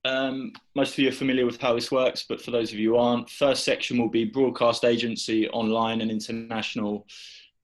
Most of you are familiar with how this works, but for those of you who aren't, first section will be broadcast agency, online and international.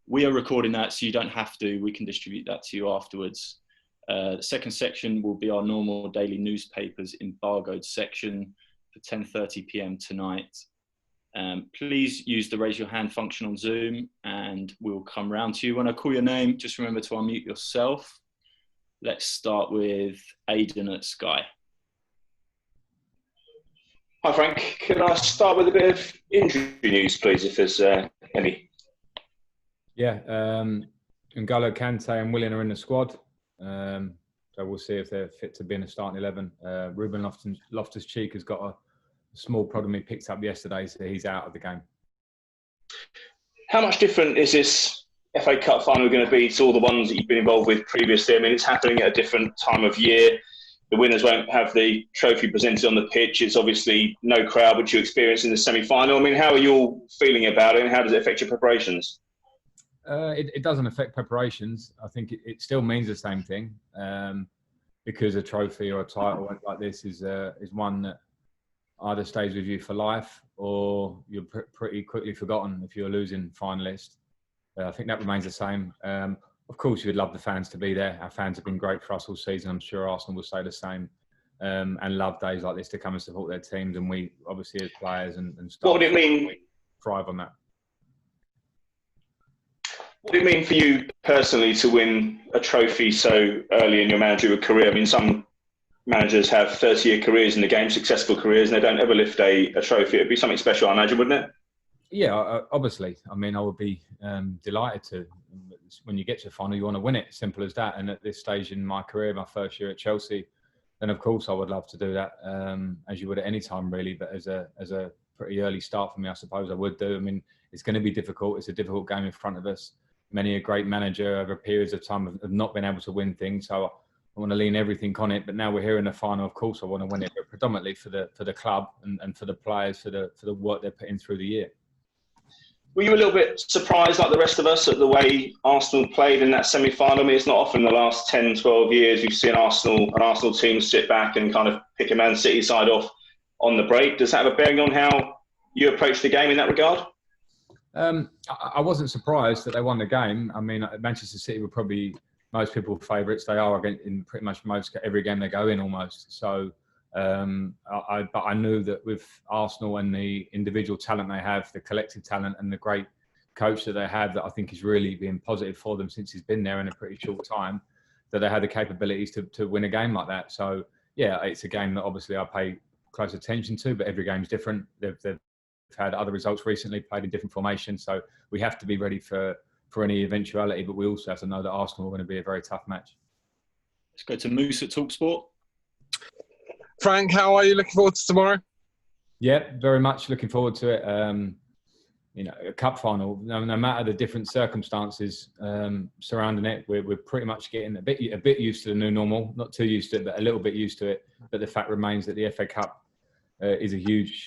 We are recording that, so you don't have to. We can distribute that to you afterwards. The second section will be our normal daily newspapers embargoed section for 10:30 p.m. tonight. Please use the raise your hand function on Zoom and we'll come round to you. When I call your name, just remember to unmute yourself. Let's start with Aidan at Sky. Hi Frank, can I start with a bit of injury news please, if there's any? Yeah, N'Golo Kante and Willian are in the squad. So we'll see if they're fit to be in the starting 11. Ruben Loftus-Cheek has got a small problem he picked up yesterday, so he's out of the game. How much different is this FA Cup final going to be to all the ones that you've been involved with previously? I mean, it's happening at a different time of year. The winners won't have the trophy presented on the pitch. It's obviously no crowd, which you experienced in the semi-final. I mean, how are you all feeling about it and how does it affect your preparations? It doesn't affect preparations. I think it still means the same thing because a trophy or a title like this is one that either stays with you for life or you're pretty quickly forgotten if you're a losing finalist. I think that remains the same. Of course, we'd love the fans to be there. Our fans have been great for us all season. I'm sure Arsenal will say the same and love days like this to come and support their teams. And we, obviously, as players and staff, what would it mean? Thrive on that. What would it mean for you personally to win a trophy so early in your managerial career? I mean, some managers have 30-year careers in the game, successful careers, and they don't ever lift a trophy. It'd be something special, I imagine, wouldn't it? Yeah, obviously. I mean, I would be delighted to. When you get to the final, you want to win it. Simple as that. And at this stage in my career, my first year at Chelsea, then of course I would love to do that, as you would at any time, really. But as a pretty early start for me, I suppose I would do. I mean, it's going to be difficult. It's a difficult game in front of us. Many a great manager over periods of time have not been able to win things. So I want to lean everything on it. But now we're here in the final. Of course, I want to win it, but predominantly for the club and for the players, for the work they're putting through the year. Were you a little bit surprised, like the rest of us, at the way Arsenal played in that semi-final? I mean, it's not often in the last 10, 12 years you've seen an Arsenal team sit back and kind of pick a Man City side off on the break. Does that have a bearing on how you approach the game in that regard? I wasn't surprised that they won the game. I mean, Manchester City were probably most people's favourites. They are in pretty much every game they go in almost. So, but I knew that with Arsenal and the individual talent they have, the collective talent and the great coach that they have, that I think has really been positive for them since he's been there in a pretty short time, that they had the capabilities to win a game like that. So, yeah, it's a game that obviously I pay close attention to, but every game's different. They've had other results recently, played in different formations. So we have to be ready for any eventuality, but we also have to know that Arsenal are going to be a very tough match. Let's go to Moose at TalkSport. Frank, how are you looking forward to tomorrow? Yeah, very much looking forward to it. A cup final, no matter the different circumstances surrounding it, we're pretty much getting a bit used to the new normal. Not too used to it, but a little bit used to it. But the fact remains that the FA Cup is a huge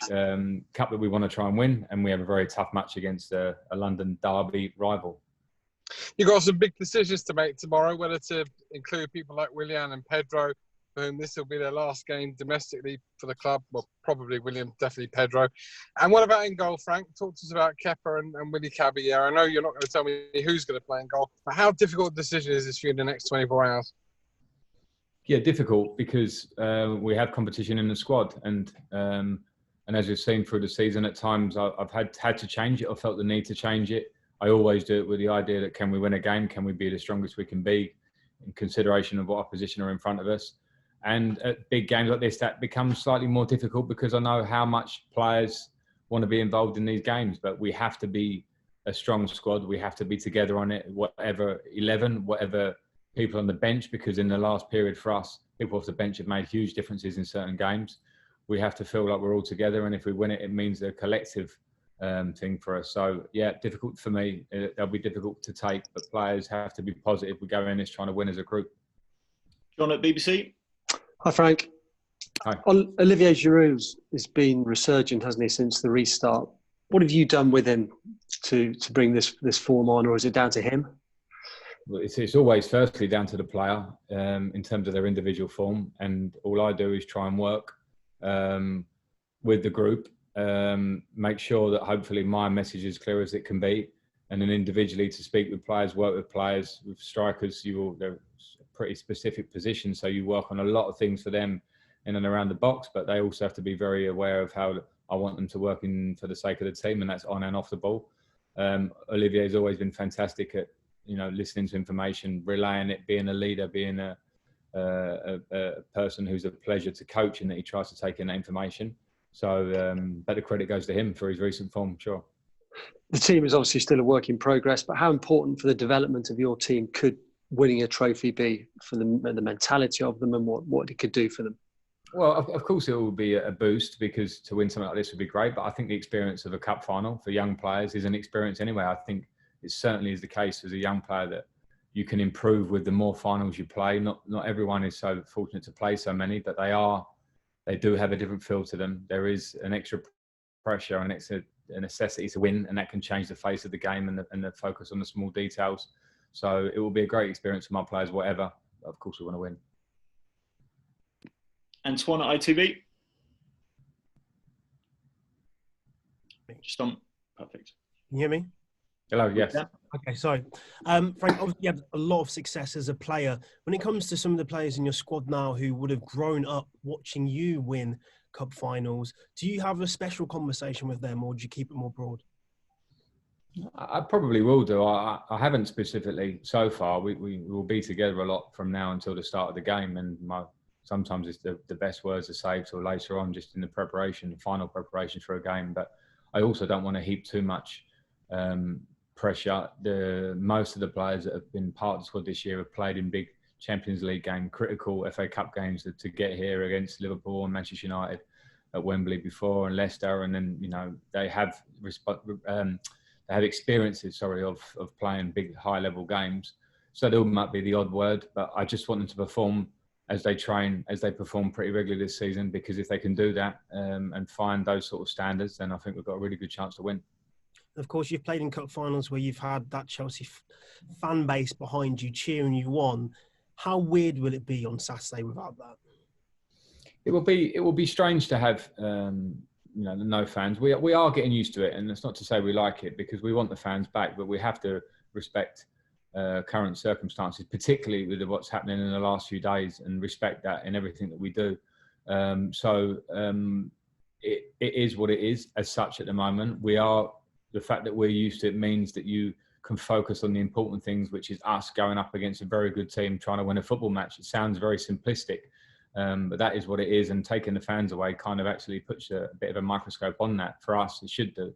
cup that we want to try and win, and we have a very tough match against a London derby rival. You've got some big decisions to make tomorrow, whether to include people like Willian and Pedro, for whom this will be their last game domestically for the club. Well, probably Willian, definitely Pedro. And what about in goal, Frank? Talk to us about Kepa and Willy Caballero. I know you're not going to tell me who's going to play in goal, but how difficult a decision is this for you in the next 24 hours? Yeah, difficult because we have competition in the squad, and as we've seen through the season, at times I've had to change it. I felt the need to change it. I always do it with the idea that can we win a game? Can we be the strongest we can be in consideration of what opposition are in front of us? And at big games like this, that becomes slightly more difficult because I know how much players want to be involved in these games, but we have to be a strong squad. We have to be together on it, whatever 11, whatever people on the bench, because in the last period for us, people off the bench have made huge differences in certain games. We have to feel like we're all together, and if we win it, it means a collective thing for us. So, yeah, difficult for me. They'll be difficult to take, but players have to be positive. We go in this trying to win as a group. John at BBC. Hi, Frank. Hi. Olivier Giroud has been resurgent, hasn't he, since the restart? What have you done with him to bring this form on, or is it down to him? Well, it's always firstly down to the player in terms of their individual form, and all I do is try and work with the group, make sure that hopefully my message is clear as it can be, and then individually to speak with players, work with players, with strikers. They're a pretty specific position, so you work on a lot of things for them in and around the box, but they also have to be very aware of how I want them to work in for the sake of the team, and that's on and off the ball. Olivier's always been fantastic at listening to information, relaying it, being a leader, being a person who's a pleasure to coach, and that he tries to take in that information. So, but the credit goes to him for his recent form, sure. The team is obviously still a work in progress, but how important for the development of your team could winning a trophy be for them, and the mentality of them, and what it could do for them? Well, of course it will be a boost, because to win something like this would be great. But I think the experience of a cup final for young players is an experience anyway. I think it certainly is the case as a young player that you can improve with the more finals you play. Not everyone is so fortunate to play so many, but they do have a different feel to them. There is an extra pressure and a necessity to win, and that can change the face of the game and the focus on the small details. So it will be a great experience for my players, whatever. Of course we want to win. Antoine at ITV. Just on. Perfect. Can you hear me? Hello, yes. Yeah. Okay, sorry. Frank, obviously you had a lot of success as a player. When it comes to some of the players in your squad now who would have grown up watching you win cup finals, do you have a special conversation with them, or do you keep it more broad? I probably will do. I haven't specifically so far. We will be together a lot from now until the start of the game, and sometimes it's the best words are saved till later on, just in the final preparation for a game. But I also don't want to heap too much pressure. Most of the players that have been part of the squad this year have played in big Champions League game, critical FA Cup games to get here against Liverpool and Manchester United at Wembley before, and Leicester, and then they have experiences of playing big high level games. So there might be the odd word, but I just want them to perform as they train, as they perform pretty regularly this season, because if they can do that and find those sort of standards, then I think we've got a really good chance to win. Of course, you've played in cup finals where you've had that Chelsea fan base behind you cheering you on. How weird will it be on Saturday without that? It will be strange to have no fans. We are getting used to it, and it's not to say we like it, because we want the fans back, but we have to respect current circumstances, particularly with what's happening in the last few days, and respect that in everything that we do. It is what it is as such at the moment. The fact that we're used to it means that you can focus on the important things, which is us going up against a very good team trying to win a football match. It sounds very simplistic, but that is what it is, and taking the fans away kind of actually puts a bit of a microscope on that. For us, it should do.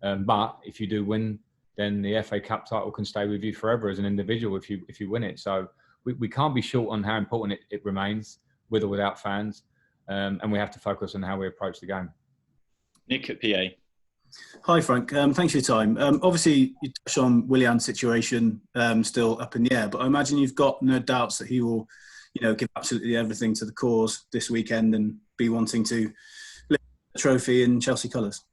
But if you do win, then the FA Cup title can stay with you forever as an individual if you win it. So we can't be short on how important it remains, with or without fans, and we have to focus on how we approach the game. Nick at PA. Hi, Frank. Thanks for your time. Obviously, you touched on Willian's situation still up in the air, but I imagine you've got no doubts that he will, give absolutely everything to the cause this weekend and be wanting to lift the trophy in Chelsea colours.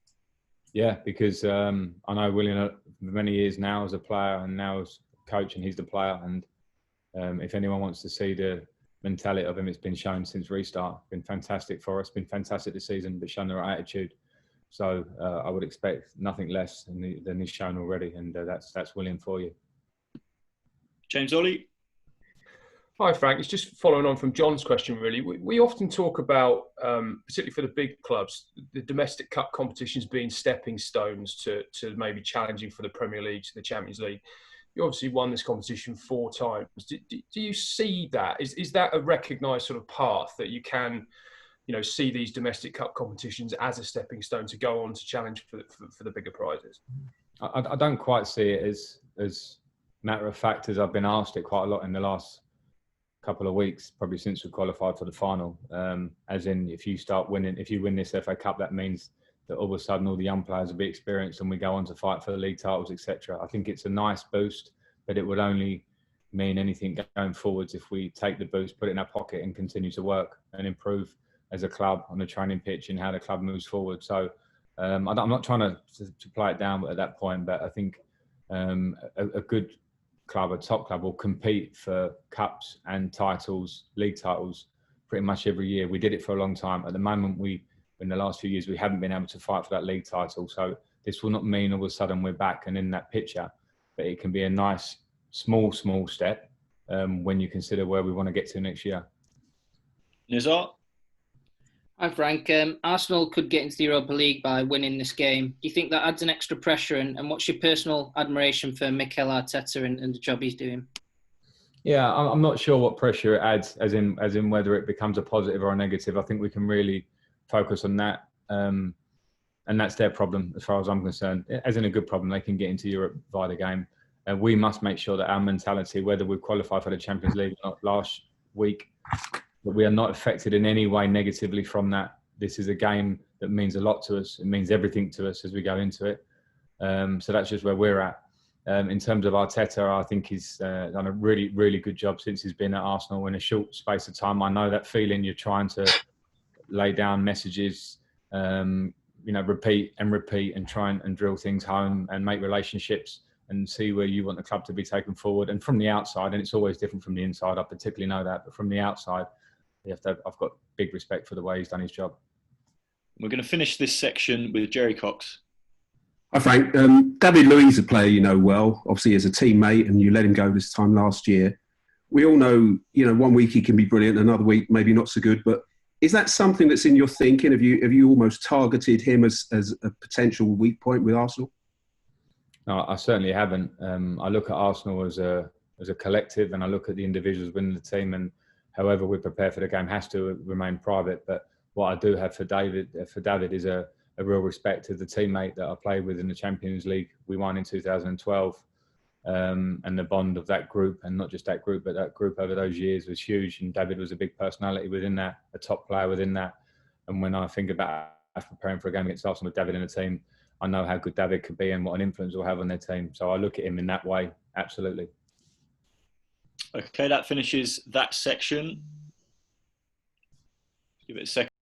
Yeah, because I know Willian for many years now as a player and now as coach, and he's the player. And if anyone wants to see the mentality of him, it's been shown since restart. It's been fantastic for us. Been fantastic this season, but shown the right attitude. So I would expect nothing less than he's shown already, and that's Willian for you. James Ollie. Hi, Frank. It's just following on from John's question, really. We often talk about, particularly for the big clubs, the domestic cup competitions being stepping stones to maybe challenging for the Premier League, to the Champions League. You obviously won this competition 4 times. Do you see that? Is that a recognised sort of path that you can, see these domestic cup competitions as a stepping stone to go on to challenge for the bigger prizes? I don't quite see it as matter of fact, as I've been asked it quite a lot in the last couple of weeks, probably since we qualified for the final. As in, if you win this FA Cup, that means that all of a sudden all the young players will be experienced and we go on to fight for the league titles, etc. I think it's a nice boost, but it would only mean anything going forwards if we take the boost, put it in our pocket and continue to work and improve as a club on the training pitch and how the club moves forward. So I'm not trying to play it down at that point, but I think a good club, a top club, will compete for cups and titles, league titles, pretty much every year. We did it for a long time. At the moment, in the last few years, we haven't been able to fight for that league title. So this will not mean all of a sudden we're back and in that picture, but it can be a nice, small step when you consider where we want to get to next year. Nizar? Hi Frank. Arsenal could get into the Europa League by winning this game. Do you think that adds an extra pressure? And what's your personal admiration for Mikel Arteta and the job he's doing? Yeah, I'm not sure what pressure it adds, as in whether it becomes a positive or a negative. I think we can really focus on that, and that's their problem as far as I'm concerned. As in a good problem, they can get into Europe via the game. We must make sure that our mentality, whether we qualify for the Champions League or not last week, that we are not affected in any way negatively from that. This is a game that means a lot to us. It means everything to us as we go into it. So that's just where we're at. In terms of Arteta, I think he's done a really, really good job since he's been at Arsenal in a short space of time. I know that feeling. You're trying to lay down messages, repeat and try and drill things home and make relationships and see where you want the club to be taken forward. And from the outside, and it's always different from the inside, I particularly know that, but from the outside, I've got big respect for the way he's done his job. We're going to finish this section with Jerry Cox. Hi Frank. David Luiz is a player you know well, obviously as a teammate, and you let him go this time last year. We all know, 1 week he can be brilliant, another week maybe not so good, but is that something that's in your thinking? Have you almost targeted him as a potential weak point with Arsenal? No, I certainly haven't. I look at Arsenal as a collective, and I look at the individuals within the team, and however we prepare for the game has to remain private. But what I do have for David is a real respect to the teammate that I played with in the Champions League. We won in 2012, and the bond of that group, and not just that group, but that group over those years was huge. And David was a big personality within that, a top player within that. And when I think about preparing for a game against Arsenal with David in the team, I know how good David could be and what an influence he'll have on their team. So I look at him in that way, absolutely. Okay, that finishes that section. Give it a second.